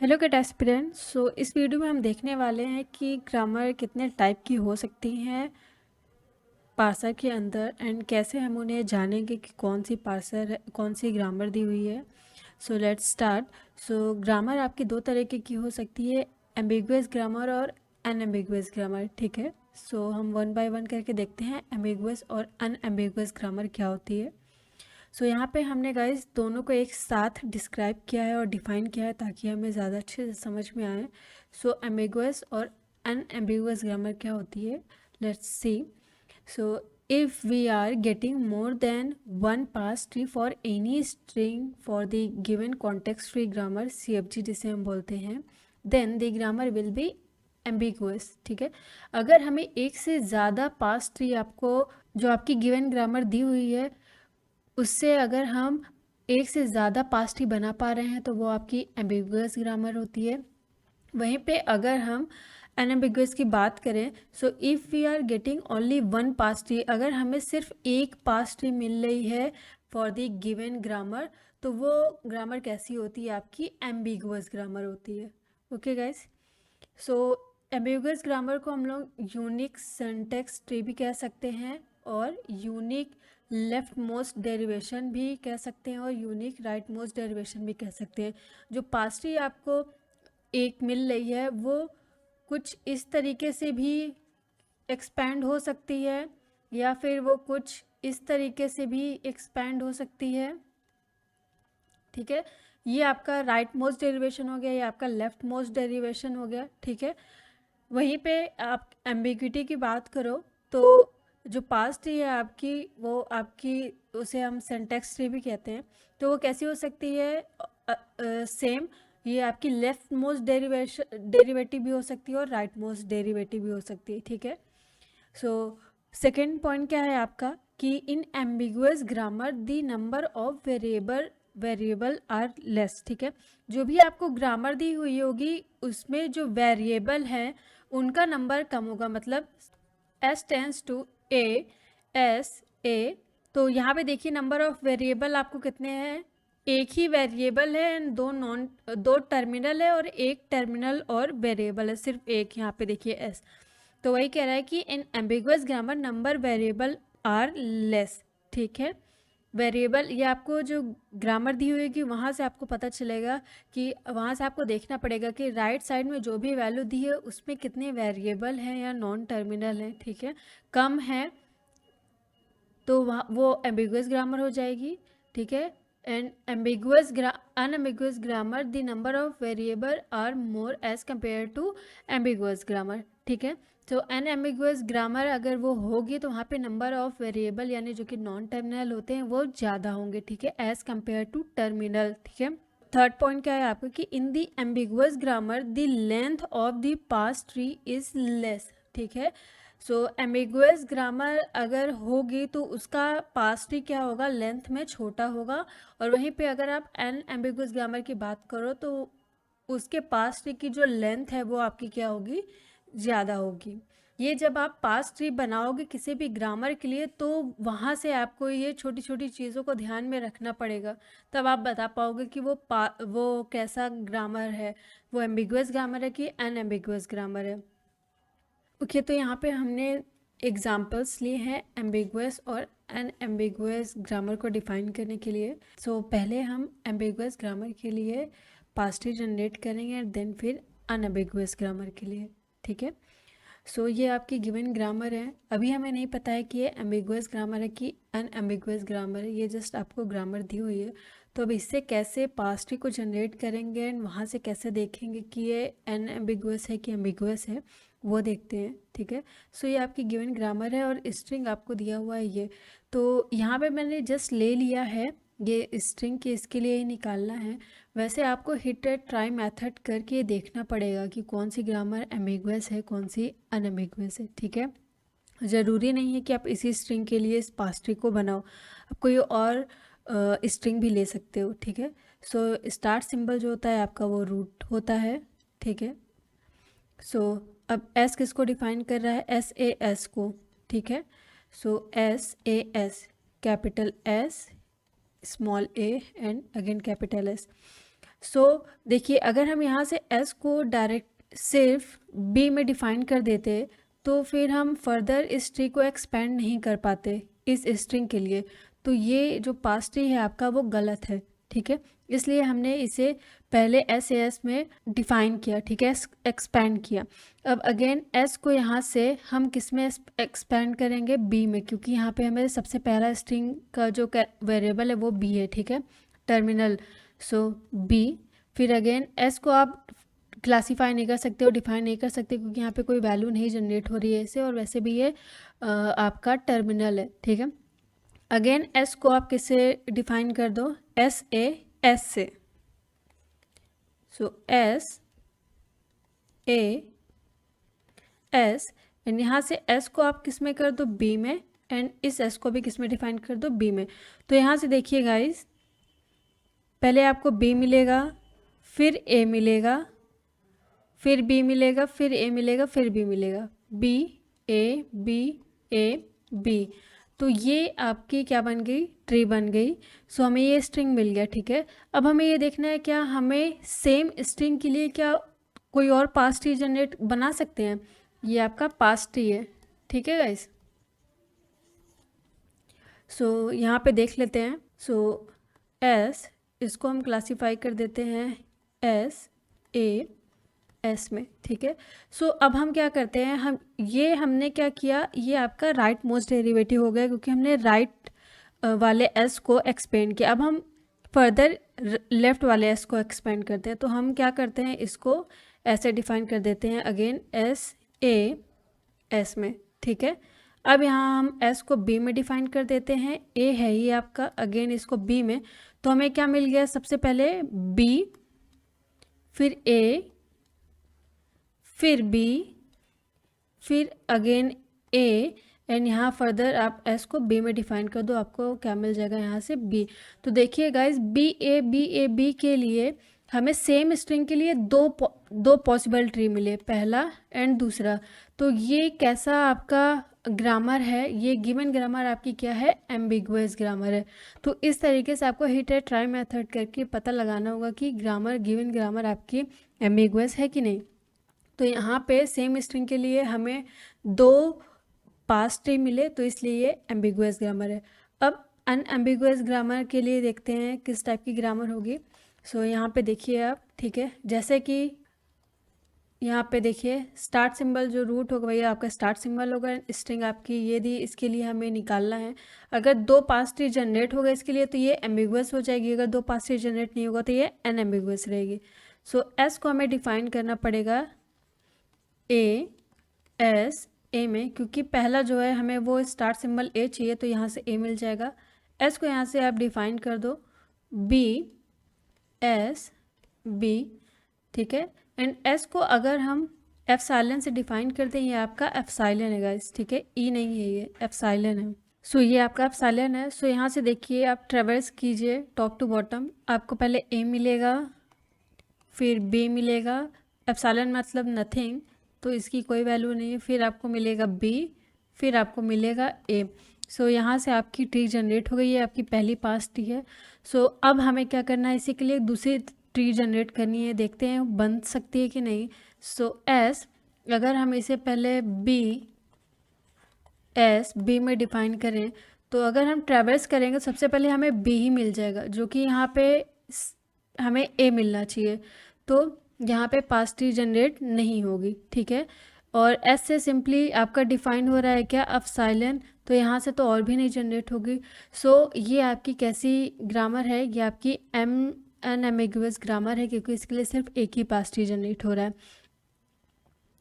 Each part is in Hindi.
Hello good aspirant. सो इस वीडियो में हम देखने वाले हैं कि ग्रामर कितने टाइप की हो सकती हैं पार्सर के अंदर एंड कैसे हम उन्हें जानेंगे कि कौन सी पार्सर कौन सी ग्रामर दी हुई है। So let's start. So grammar आपकी दो तरीके की हो सकती है, एम्बिगुअस ग्रामर और अनएम्बिगुअस ग्रामर। ठीक है, सो हम वन बाय वन करके देखते हैं एम्बिगुअस और अनएम्बिगुअस ग्रामर क्या होती है। सो यहाँ पे हमने गाइस दोनों को एक साथ डिस्क्राइब किया है और डिफाइन किया है ताकि हमें ज़्यादा अच्छे से समझ में आए। सो एम्बिगुअस और अनएम्बिगुअस ग्रामर क्या होती है, let's see. So if we are getting more than one parse tree for any string for the given context free grammar, CFG जिसे हम बोलते हैं, then the grammar will be ambiguous. ठीक है, अगर हमें एक से ज़्यादा पास ट्री आपको जो आपकी गिवन ग्रामर दी हुई है उससे अगर हम एक से ज़्यादा पास्ट ही बना पा रहे हैं तो वो आपकी एम्बिगुअस ग्रामर होती है। वहीं पे अगर हम अनएम्बिगुअस की बात करें, so if we are getting only one पास्ट ट्री, अगर हमें सिर्फ एक पास्ट ट्री मिल रही है फॉर द गिवन ग्रामर, तो वो ग्रामर कैसी होती है, आपकी एम्बिगुअस ग्रामर होती है। ओके गाइस, सो एम्बिगुअस ग्रामर को हम लोग यूनिक सिंटैक्स ट्री भी कह सकते हैं और यूनिक लेफ्ट मोस्ट डेरिवेशन भी कह सकते हैं और यूनिक राइट मोस्ट डेरिवेशन भी कह सकते हैं। जो पास्ट ट्री आपको एक मिल रही है वो कुछ इस तरीके से भी एक्सपैंड हो सकती है या फिर वो कुछ इस तरीके से भी एक्सपैंड हो सकती है। ठीक है, ये आपका राइट मोस्ट डेरिवेशन हो गया, ये आपका लेफ्ट मोस्ट डेरिवेशन हो गया। ठीक है, वहीं पे आप एम्बिग्विटी की बात करो तो जो पास्ट ट्री है आपकी, वो आपकी उसे हम सिंटैक्स ट्री भी कहते हैं। तो वो कैसी हो सकती है, सेम, ये आपकी लेफ्ट मोस्ट डेरिवेटिव भी हो सकती है और राइट मोस्ट डेरिवेटिव भी हो सकती है। ठीक है, सो सेकेंड पॉइंट क्या है आपका कि in ambiguous grammar the number of variable are less. ठीक है, जो भी आपको ग्रामर दी हुई होगी उसमें जो वेरिएबल हैं उनका नंबर कम होगा, मतलब S टेंस टू ए, तो यहाँ पे देखिए नंबर ऑफ वेरिएबल आपको कितने हैं, एक ही वेरिएबल है एंड दो टर्मिनल है और एक टर्मिनल और वेरिएबल है, सिर्फ एक। यहाँ पे देखिए S, तो वही कह रहा है कि in ambiguous grammar number variable are less. ठीक है, वेरिएबल ये आपको जो ग्रामर दी हुई है वहाँ से आपको पता चलेगा कि वहाँ से आपको देखना पड़ेगा कि राइट साइड में जो भी वैल्यू दी है उसमें कितने वेरिएबल हैं या नॉन टर्मिनल हैं। ठीक है, कम है तो वहाँ वो एम्बिगुअस ग्रामर हो जाएगी। ठीक है, and unambiguous grammar the number of variable are more as compare to ambiguous grammar. ठीक है, तो अनएम्बिगुअस ग्रामर अगर वो होगी तो वहाँ पे नंबर ऑफ वेरिएबल यानी जो कि नॉन टर्मिनल होते हैं वो ज़्यादा होंगे। ठीक है, एज कम्पेयर टू टर्मिनल। ठीक है, थर्ड पॉइंट क्या है आपका कि in the ambiguous grammar the length of the पास्ट ट्री इज लेस। ठीक है, सो एम्बिगुअस ग्रामर अगर होगी तो उसका पास्ट ट्री क्या होगा, लेंथ में छोटा होगा। और वहीं पे अगर आप एन एम्बिगुअस ग्रामर की बात करो तो उसके पास्ट ट्री की जो लेंथ है वो आपकी क्या होगी, ज़्यादा होगी। ये जब आप पास्ट ट्री बनाओगे किसी भी ग्रामर के लिए तो वहाँ से आपको ये छोटी छोटी चीज़ों को ध्यान में रखना पड़ेगा, तब आप बता पाओगे कि वो कैसा ग्रामर है, वो एम्बिगुअस ग्रामर है कि अनएम्बिगुअस ग्रामर है। ओके, तो यहाँ पे हमने एग्जाम्पल्स लिए हैं एम्बिगुअस और अनएम्बिगुअस ग्रामर को डिफाइन करने के लिए। सो पहले हम एम्बिगुअस ग्रामर के लिए पास्ट ट्री जनरेट करेंगे एंड देन फिर अनएम्बिगुअस ग्रामर के लिए। ठीक है, सो ये आपकी गिवन ग्रामर है। अभी हमें नहीं पता है कि ये एम्बिगुअस ग्रामर है कि अनएम्बिगुअस ग्रामर है, ये जस्ट आपको ग्रामर दी हुई है। तो अब इससे कैसे पास्ट ट्री को जनरेट करेंगे एंड वहाँ से कैसे देखेंगे कि ये अनएम्बिगुअस है कि एम्बिगुअस है, वो देखते हैं। ठीक है, सो ये आपकी गिवन ग्रामर है और स्ट्रिंग आपको दिया हुआ है ये, तो यहाँ पे मैंने जस्ट ले लिया है ये स्ट्रिंग की, इसके लिए ही निकालना है। वैसे आपको हिट एंड ट्राई मेथड करके देखना पड़ेगा कि कौन सी ग्रामर एम्बिगुअस है कौन सी अनएम्बिगुअस है। ठीक है, ज़रूरी नहीं है कि आप इसी स्ट्रिंग के लिए इस पास्ट ट्री को बनाओ, आप कोई और स्ट्रिंग भी ले सकते हो। ठीक है, सो स्टार्ट सिंबल जो होता है आपका वो रूट होता है। ठीक है, सो अब एस किसको डिफाइन कर रहा है, SAS को। ठीक है, सो SAS, capital S, small a and again capital S। देखिए अगर हम यहाँ से एस को डायरेक्ट सिर्फ बी में डिफाइन कर देते तो फिर हम फर्दर इस ट्री को एक्सपेंड नहीं कर पाते इस स्ट्रिंग के लिए। तो ये जो पास्ट ट्री है आपका वो गलत है, ठीक है। इसलिए हमने इसे पहले एस एस में डिफाइन किया, ठीक है, एक्सपेंड किया। अब अगेन एस को यहाँ से हम किस में एक्सपेंड करेंगे, बी में, क्योंकि यहाँ पे हमें सबसे पहला स्ट्रिंग का जो वेरिएबल है वो बी है, ठीक है, टर्मिनल। सो बी, फिर अगेन एस को आप क्लासीफाई नहीं कर सकते और डिफाइन नहीं कर सकते क्योंकि यहाँ पे कोई वैल्यू नहीं जनरेट हो रही है इसे, और वैसे भी ये आपका टर्मिनल है, ठीक है। अगेन एस को आप किससे डिफाइन कर दो, एस से। सो एस एंड यहाँ से एस को आप किस में कर दो, बी में, एंड इस एस को भी किस में डिफाइन कर दो, बी में। तो यहाँ से देखिए गाइस, पहले आपको बी मिलेगा, फिर ए मिलेगा, फिर बी मिलेगा, फिर ए मिलेगा, फिर बी मिलेगा, बी ए बी। तो ये आपकी क्या बन गई, ट्री बन गई। सो हमें ये स्ट्रिंग मिल गया, ठीक है। अब हमें ये देखना है क्या हमें सेम स्ट्रिंग के लिए क्या कोई और पास्ट ट्री जनरेट बना सकते हैं। ये आपका पास्ट ट्री है, ठीक है गाइस। सो यहाँ पे देख लेते हैं। सो एस, इसको हम क्लासीफाई कर देते हैं एस में, ठीक है। सो अब हम क्या करते हैं, हमने क्या किया, ये आपका राइट मोस्ट डेरिवेटिव हो गया क्योंकि हमने राइट वाले एस को एक्सपेंड किया। अब हम फर्दर लेफ्ट वाले एस को एक्सपेंड करते हैं। तो हम क्या करते हैं, इसको ऐसे डिफाइन कर देते हैं अगेन एस में, ठीक है। अब यहाँ हम एस को बी में डिफाइन कर देते हैं, ए है ये आपका, अगेन इसको बी में। तो हमें क्या मिल गया, सबसे पहले बी, फिर ए, फिर बी, फिर अगेन ए, एंड यहाँ फर्दर आप एस को बी में डिफाइन कर दो, आपको क्या मिल जाएगा यहाँ से, बी। तो देखिए गाइस, बी ए बी के लिए हमें सेम स्ट्रिंग के लिए दो पॉसिबल ट्री मिले, पहला एंड दूसरा। तो ये कैसा आपका ग्रामर है, ये गिवन ग्रामर आपकी क्या है, एम्बिगुअस ग्रामर है। तो इस तरीके से आपको हिट एंड ट्राई मेथड करके पता लगाना होगा कि ग्रामर, गिवन ग्रामर आपकी एम्बिगुअस है कि नहीं। तो यहाँ पे सेम स्ट्रिंग के लिए हमें दो पास्ट ट्री मिले, तो इसलिए ये एम्बिगुअस ग्रामर है। अब अनएम्बिगुअस ग्रामर के लिए देखते हैं किस टाइप की ग्रामर होगी। सो यहाँ पे देखिए आप, ठीक है, जैसे कि यहाँ पे देखिए स्टार्ट सिंबल जो रूट होगा भैया आपका स्टार्ट सिंबल होगा, स्ट्रिंग आपकी ये दी, इसके लिए हमें निकालना है। अगर दो पास्ट ट्री जनरेट होगा इसके लिए तो ये एम्बिगुअस हो जाएगी, अगर दो पास्ट ट्री जनरेट नहीं होगा तो ये अनएम्बिगुअस रहेगी। सो एस को हमें डिफाइन करना पड़ेगा ए में, क्योंकि पहला जो है हमें वो स्टार्ट सिंबल ए चाहिए, तो यहाँ से ए मिल जाएगा। एस को यहाँ से आप डिफाइन कर दो बी, ठीक है। एंड एस को अगर हम एप्सिलॉन से डिफाइन करते हैं, ये आपका एप्सिलॉन है गाइस, ठीक है, ई नहीं है, ये एप्सिलॉन है। सो ये आपका एप्सिलॉन है। सो यहाँ से देखिए आप ट्रेवर्स कीजिए टॉप टू बॉटम, आपको पहले ए मिलेगा, फिर बी मिलेगा, एप्सिलॉन मतलब नथिंग, तो इसकी कोई वैल्यू नहीं है, फिर आपको मिलेगा बी, फिर आपको मिलेगा ए। सो यहाँ से आपकी ट्री जनरेट हो गई है, आपकी पहली पास ट्री है। सो अब हमें क्या करना है, इसी के लिए दूसरी ट्री जनरेट करनी है, देखते हैं बन सकती है कि नहीं। सो एस, अगर हम इसे पहले बी में डिफाइन करें, तो अगर हम ट्रेवर्स करेंगे सबसे पहले हमें बी ही मिल जाएगा, जो कि यहाँ पे हमें ए मिलना चाहिए, तो यहाँ पे पास ट्री जनरेट नहीं होगी, ठीक है। और एस से सिंपली आपका डिफाइन हो रहा है क्या, एप्सिलॉन, तो यहाँ से तो और भी नहीं जनरेट होगी। सो ये आपकी कैसी ग्रामर है, ये आपकी अनएम्बिगुअस ग्रामर है, क्योंकि इसके लिए सिर्फ एक ही पास ट्री जनरेट हो रहा है।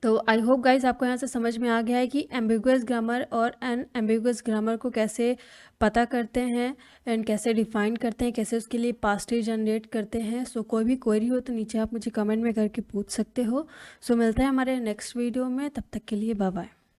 तो आई होप गाइज आपको यहाँ से समझ में आ गया है कि एम्बिगुअस ग्रामर और अनएम्बिगुअस ग्रामर को कैसे पता करते हैं एंड कैसे डिफाइन करते हैं, कैसे उसके लिए पास ट्री जनरेट करते हैं। सो कोई भी क्वेरी हो तो नीचे आप मुझे कमेंट में करके पूछ सकते हो। सो मिलते हैं हमारे नेक्स्ट वीडियो में, तब तक के लिए बाय बाय।